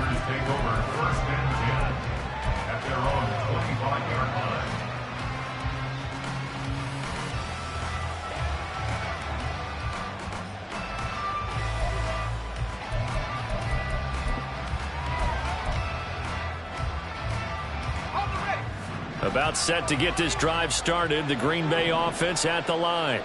About set to get this drive started. The Green Bay offense at the line.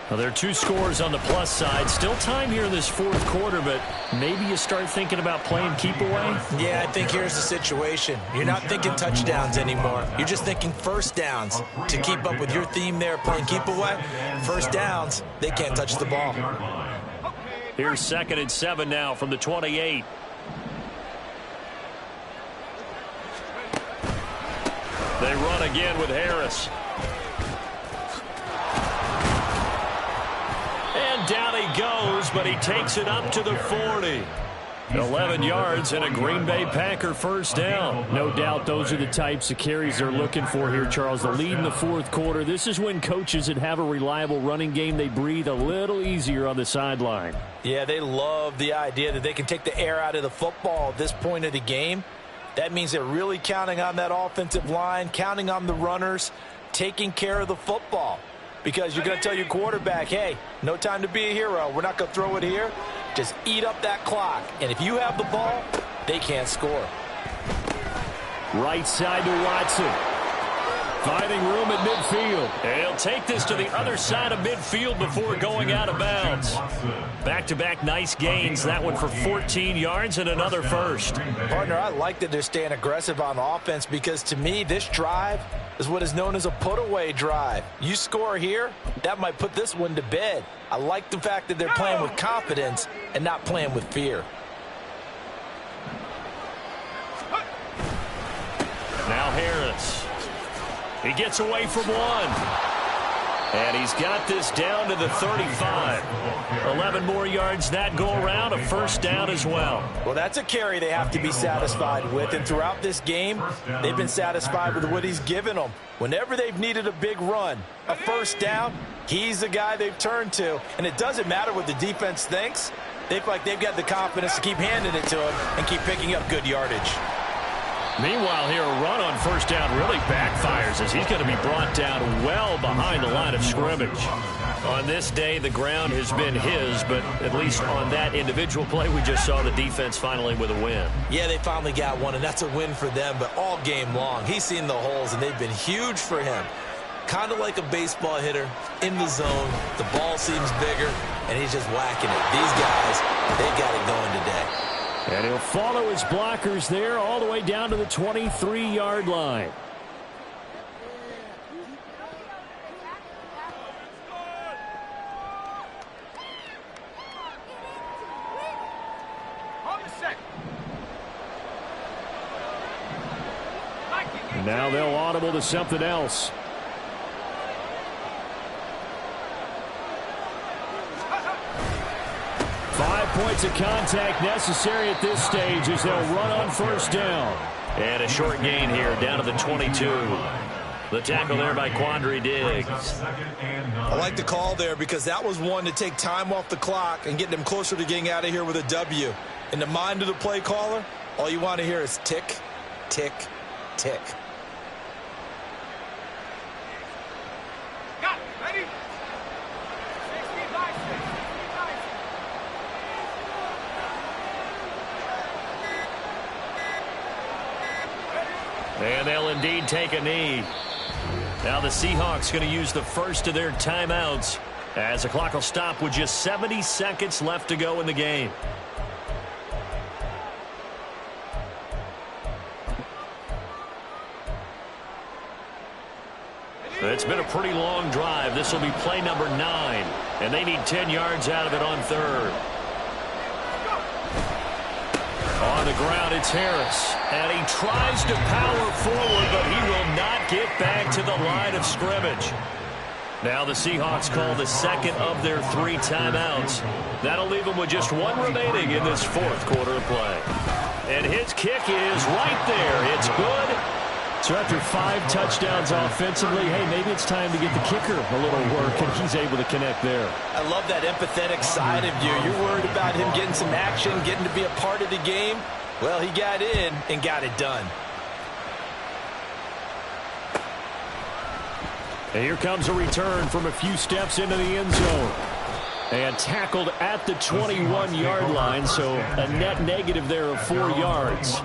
Well, there are 2 scores on the plus side. Still time here in this fourth quarter, but maybe you start thinking about playing keep away? Yeah, I think here's the situation. You're not thinking touchdowns anymore. You're just thinking first downs. To keep up with your theme there, playing keep away, first downs, they can't touch the ball. Here's 2nd and 7 now from the 28. They run again with Harris. And down he goes, but he takes it up to the 40. 11 yards and a Green Bay Packer first down. No doubt those are the types of carries they're looking for here, Charles. The lead in the fourth quarter. This is when coaches that have a reliable running game, they breathe a little easier on the sideline. Yeah, they love the idea that they can take the air out of the football at this point of the game. That means they're really counting on that offensive line, counting on the runners, taking care of the football. Because you're going to tell your quarterback, hey, no time to be a hero. We're not going to throw it here. Just eat up that clock. And if you have the ball, they can't score. Right side to Watson. Finding room at midfield. And he'll take this to the other side of midfield before going out of bounds. Back-to-back nice gains. That one for 14 yards and another first. Partner, I like that they're staying aggressive on offense because to me, this drive is what is known as a put-away drive. You score here, that might put this one to bed. I like the fact that they're playing with confidence and not playing with fear. Now Harris. He gets away from one. And he's got this down to the 35. 11 more yards that go around, a first down as well. Well, that's a carry they have to be satisfied with. And throughout this game, they've been satisfied with what he's given them. Whenever they've needed a big run, a first down, he's the guy they've turned to. And it doesn't matter what the defense thinks. They feel like they've got the confidence to keep handing it to him and keep picking up good yardage. Meanwhile, here a run on first down really backfires as he's going to be brought down well behind the line of scrimmage. On this day, the ground has been his, but at least on that individual play, we just saw the defense finally with a win. Yeah, they finally got one, and that's a win for them, but all game long, he's seen the holes, and they've been huge for him. Kind of like a baseball hitter in the zone. The ball seems bigger, and he's just whacking it. These guys, they got it going today. And he'll follow his blockers there all the way down to the 23-yard line. Now they'll audible to something else. Five points of contact necessary at this stage as they'll run on first down. And a short gain here down to the 22. The tackle there by Quandre Diggs. I like the call there because that was one to take time off the clock and get them closer to getting out of here with a W. In the mind of the play caller, all you want to hear is tick, tick, tick. And they'll indeed take a knee. Now the Seahawks going to use the first of their timeouts as the clock will stop with just 70 seconds left to go in the game. It's been a pretty long drive. This will be play number 9. And they need 10 yards out of it on third. On the ground, it's Harris. And he tries to power forward, but he will not get back to the line of scrimmage. Now the Seahawks call the second of their 3 timeouts. That'll leave them with just 1 remaining in this fourth quarter of play. And his kick is right there. It's good. So after 5 touchdowns offensively, hey, maybe it's time to get the kicker a little work, and he's able to connect there. I love that empathetic side of you. You're worried about him getting some action, getting to be a part of the game. Well, he got in and got it done. And here comes a return from a few steps into the end zone. And tackled at the 21-yard line, so a net negative there of 4 yards.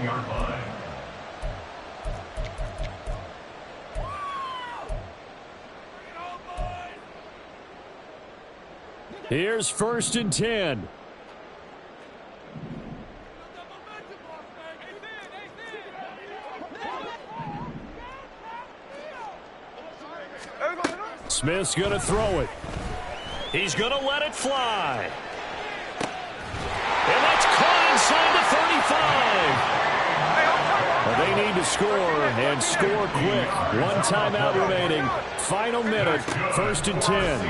Here's 1st and 10. Smith's going to throw it. He's going to let it fly. And that's caught inside the 35. Well, they need to score, and score quick. 1 timeout remaining. Final minute, 1st and 10.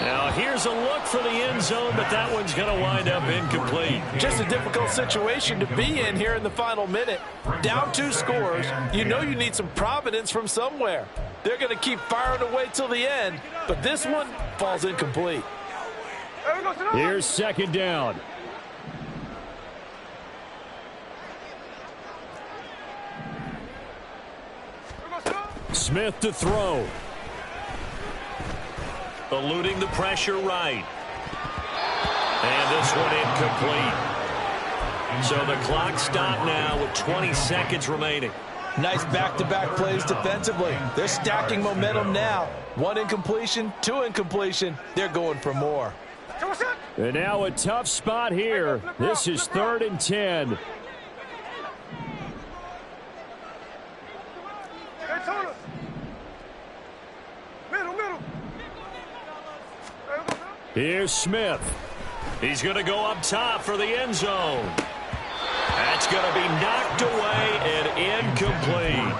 Now, here's a look for the end zone, but that one's going to wind up incomplete. Just a difficult situation to be in here in the final minute. Down 2 scores, you know you need some providence from somewhere. They're going to keep firing away till the end, but this one falls incomplete. Here's 2nd down. Smith to throw. Eluding the pressure right. And this one incomplete. So the clock stopped now with 20 seconds remaining. Nice back-to-back plays defensively. They're stacking momentum now. 1 incompletion, 2 incompletion. They're going for more. And now a tough spot here. This is 3rd and 10. Here's Smith. He's going to go up top for the end zone. That's going to be knocked away and incomplete.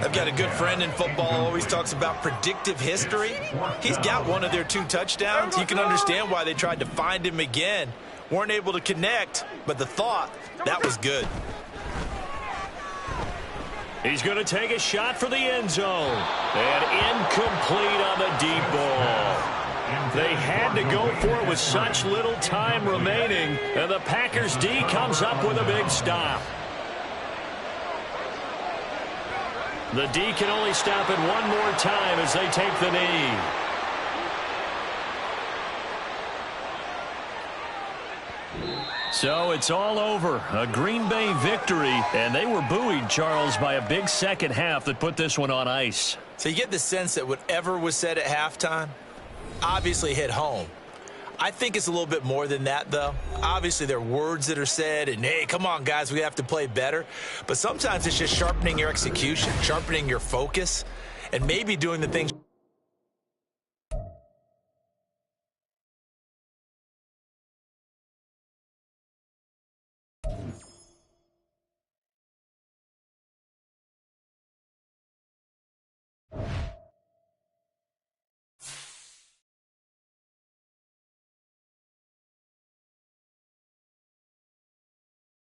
I've got a good friend in football who always talks about predictive history. He's got one of their 2 touchdowns. You can understand why they tried to find him again. Weren't able to connect, but the thought, that was good. He's going to take a shot for the end zone. And incomplete on the deep ball. They had to go for it with such little time remaining, and the Packers D comes up with a big stop. The D can only stop it 1 more time as they take the knee. So it's all over. A Green Bay victory, and they were buoyed, Charles, by a big second half that put this one on ice. So you get the sense that whatever was said at halftime obviously hit home. I think it's a little bit more than that, though. Obviously, there are words that are said, and, hey, come on, guys, we have to play better. But sometimes it's just sharpening your execution, sharpening your focus, and maybe doing the things